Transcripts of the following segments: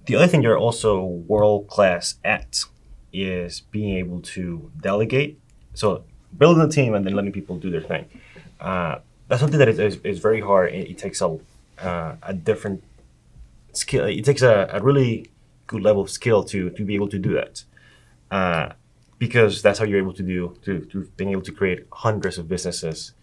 The other thing you're also world class at is being able to delegate. So building a team and then letting people do their thing. That's something that is very hard. It takes a different skill. It takes a really good level of skill to be able to do that. Because that's how you're able to being able to create hundreds of businesses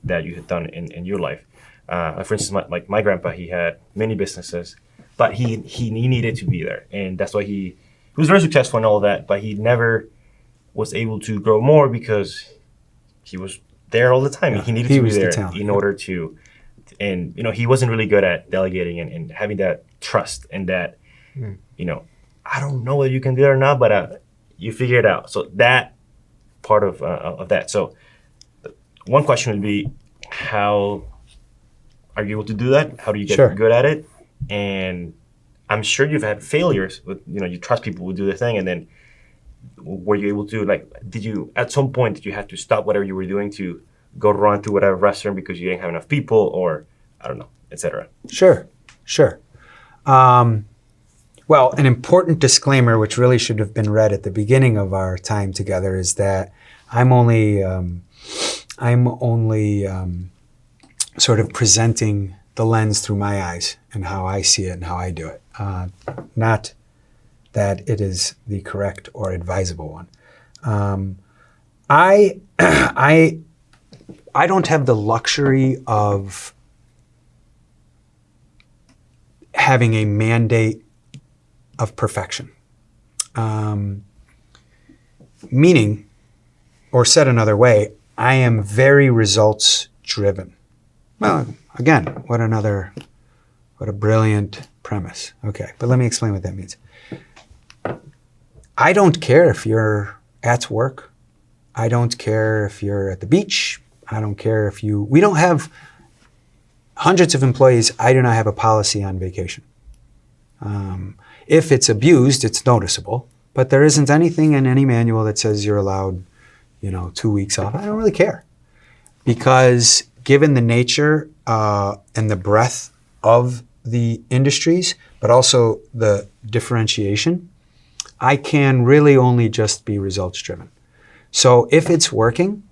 that you had done in your life. For instance, my grandpa, he had many businesses, but he needed to be there, and that's why he was very successful and all of that. But he never was able to grow more because he was there all the time. Yeah, he needed to be there in order to, and he wasn't really good at delegating and having that trust and that, I don't know whether you can do it or not, but you figure it out. So that part of that. So one question would be, how are you able to do that? How do you get good at it? And I'm sure you've had failures with, you trust people will do their thing, and then were you able to, did you, at some point, did you have to stop whatever you were doing to go run to whatever restaurant because you didn't have enough people, or, I don't know, etc.? Sure. Well, an important disclaimer, which really should have been read at the beginning of our time together, is that I'm only sort of presenting the lens through my eyes and how I see it and how I do it. Not that it is the correct or advisable one. I don't have the luxury of having a mandate of perfection. Meaning, or said another way, I am very results driven. Well, again, what a brilliant premise. Okay, but let me explain what that means. I don't care if you're at work. I don't care if you're at the beach. I don't care if we don't have hundreds of employees. I do not have a policy on vacation. If it's abused, it's noticeable, but there isn't anything in any manual that says you're allowed, 2 weeks off. I don't really care, because given the nature and the breadth of the industries, but also the differentiation, I can really only just be results driven. So if it's working,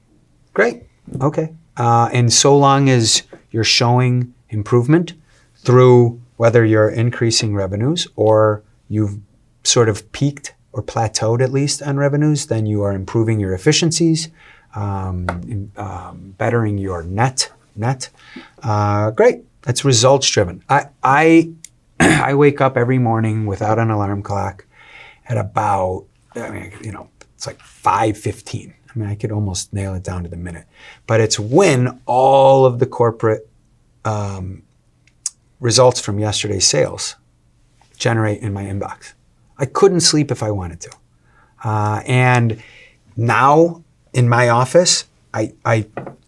great, okay. And so long as you're showing improvement through whether you're increasing revenues or you've sort of peaked or plateaued at least on revenues, then you are improving your efficiencies, bettering your net. Great, that's results driven. I wake up every morning without an alarm clock at about, it's like 5:15. I could almost nail it down to the minute. But it's when all of the corporate results from yesterday's sales generate in my inbox. I couldn't sleep if I wanted to. And now in my office,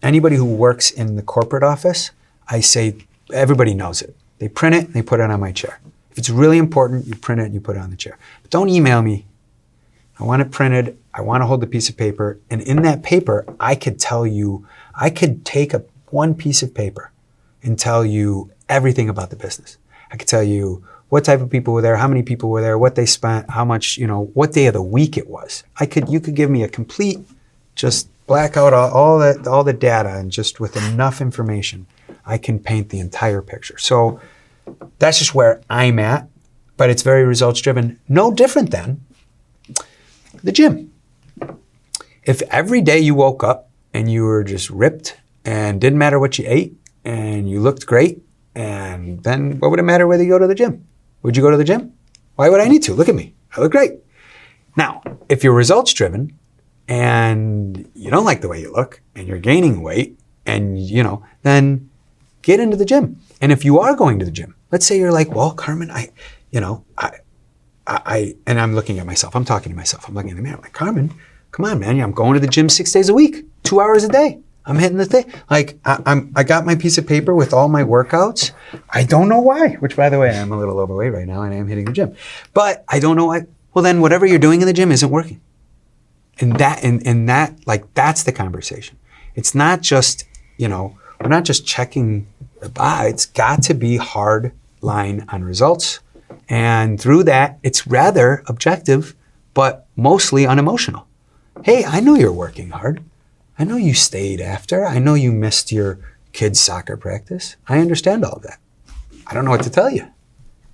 anybody who works in the corporate office, I say, everybody knows it. They print it and they put it on my chair. If it's really important, you print it and you put it on the chair. But don't email me. I want it printed. I want to hold the piece of paper. And in that paper, I could take one piece of paper and tell you everything about the business. I could tell you what type of people were there, how many people were there, what they spent, how much, what day of the week it was. You could give me a complete, just black out all the data, and just with enough information, I can paint the entire picture. So that's just where I'm at, but it's very results driven. No different than the gym. If every day you woke up and you were just ripped and didn't matter what you ate and you looked great, and then what would it matter whether you go to the gym? Would you go to the gym? Why would I need to? Look at me. I look great. Now, if you're results driven and you don't like the way you look and you're gaining weight and, then get into the gym. And if you are going to the gym, let's say you're like, well, Carmen, and I'm looking at myself. I'm talking to myself. I'm looking in the mirror. I'm like, Carmen, come on, man. I'm going to the gym 6 days a week, 2 hours a day. I'm hitting the thing. I got my piece of paper with all my workouts. I don't know why, which by the way, I'm a little overweight right now and I am hitting the gym, but I don't know why. Well, then whatever you're doing in the gym isn't working. And that's the conversation. It's not just, we're not just checking the box. It's got to be hard line on results And through that, it's rather objective, but mostly unemotional. Hey, I know you're working hard. I know you stayed after. I know you missed your kids' soccer practice. I understand all of that. I don't know what to tell you.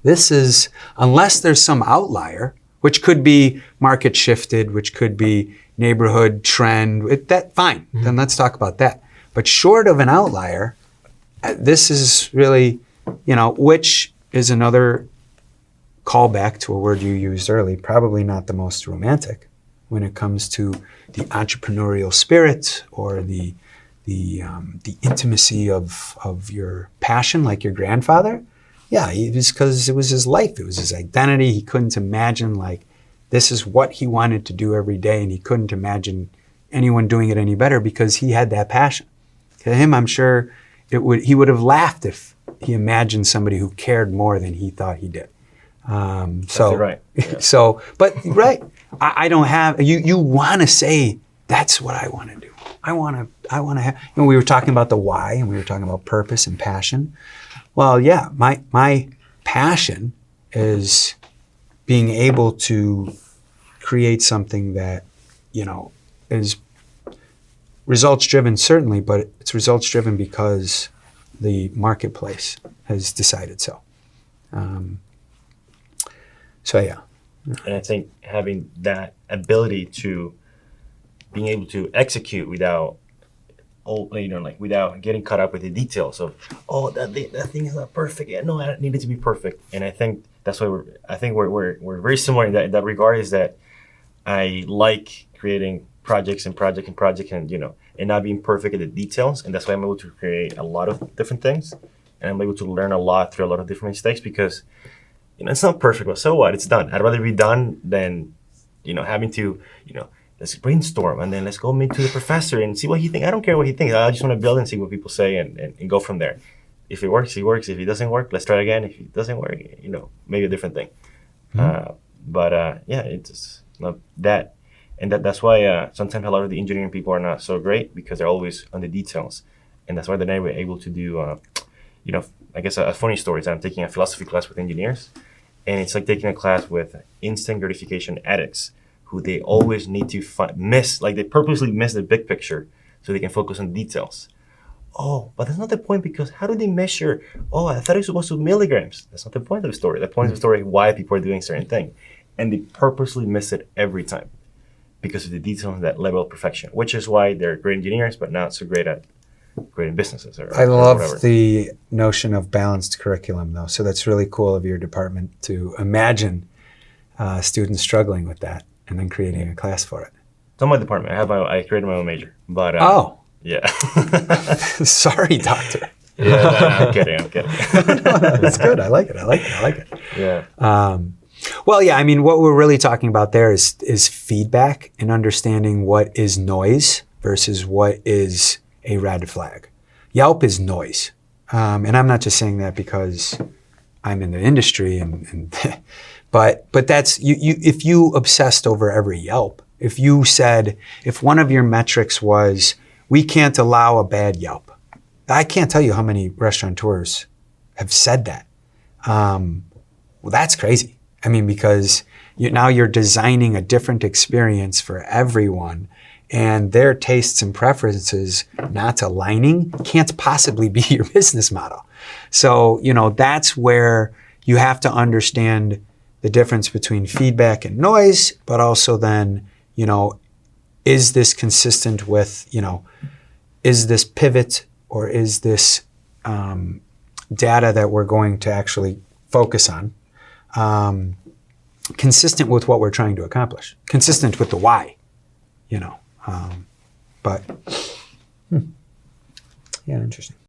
This is, unless there's some outlier, which could be market shifted, which could be neighborhood trend, that fine, then let's talk about that. But short of an outlier, this is really, which is another callback to a word you used early, probably not the most romantic when it comes to the entrepreneurial spirit or the intimacy of your passion, like your grandfather. Yeah, it was because it was his life. It was his identity. He couldn't imagine this is what he wanted to do every day, and he couldn't imagine anyone doing it any better because he had that passion. To him, I'm sure he would have laughed if he imagined somebody who cared more than he thought he did. Right. Yeah. Right. I don't have. You want to say that's what I want to do. I want to have. We were talking about the why, and we were talking about purpose and passion. Well, yeah, my passion is being able to create something that, is results driven certainly, but it's results driven because the marketplace has decided so. Yeah. And I think having that ability to being able to execute without getting caught up with the details of, that thing is not perfect. Yeah, no, it needed to be perfect. And I think that's why we're very similar in that regard, is that I like creating projects and not being perfect at the details. And that's why I'm able to create a lot of different things. And I'm able to learn a lot through a lot of different mistakes because, it's not perfect, but so what? It's done. I'd rather be done than, having to, let's brainstorm and then let's go meet to the professor and see what he thinks. I don't care what he thinks. I just want to build and see what people say and go from there. If it works, it works. If it doesn't work, let's try again. If it doesn't work, maybe a different thing. It's not that. And that's why sometimes a lot of the engineering people are not so great because they're always on the details. And that's why they're never able to do, I guess a funny story is I'm taking a philosophy class with engineers. And it's like taking a class with instant gratification addicts who they always need to they purposely miss the big picture so they can focus on details. Oh, but that's not the point because how do they measure? Oh, I thought it was supposed to be milligrams. That's not the point of the story. The point of the story is why people are doing certain thing. And they purposely miss it every time because of the details and that level of perfection, which is why they're great engineers, but not so great at creating businesses. I love the notion of balanced curriculum, though. So that's really cool of your department to imagine students struggling with that and then creating a class for it. It's on my department. I created my own major, but yeah. Sorry, doctor. Yeah, no, I'm kidding. No, that's good. I like it. Yeah. Well, yeah. I mean, what we're really talking about there is feedback and understanding what is noise versus what is a red flag. Yelp is noise. And I'm not just saying that because I'm in the industry but that's if you obsessed over every Yelp, if one of your metrics was we can't allow a bad Yelp. I can't tell you how many restaurateurs have said that. Well, that's crazy. I mean, because now you're designing a different experience for everyone. And their tastes and preferences not aligning can't possibly be your business model. So, that's where you have to understand the difference between feedback and noise, but also then, is this consistent with, is this pivot or is this data that we're going to actually focus on consistent with what we're trying to accomplish, consistent with the why, yeah, interesting.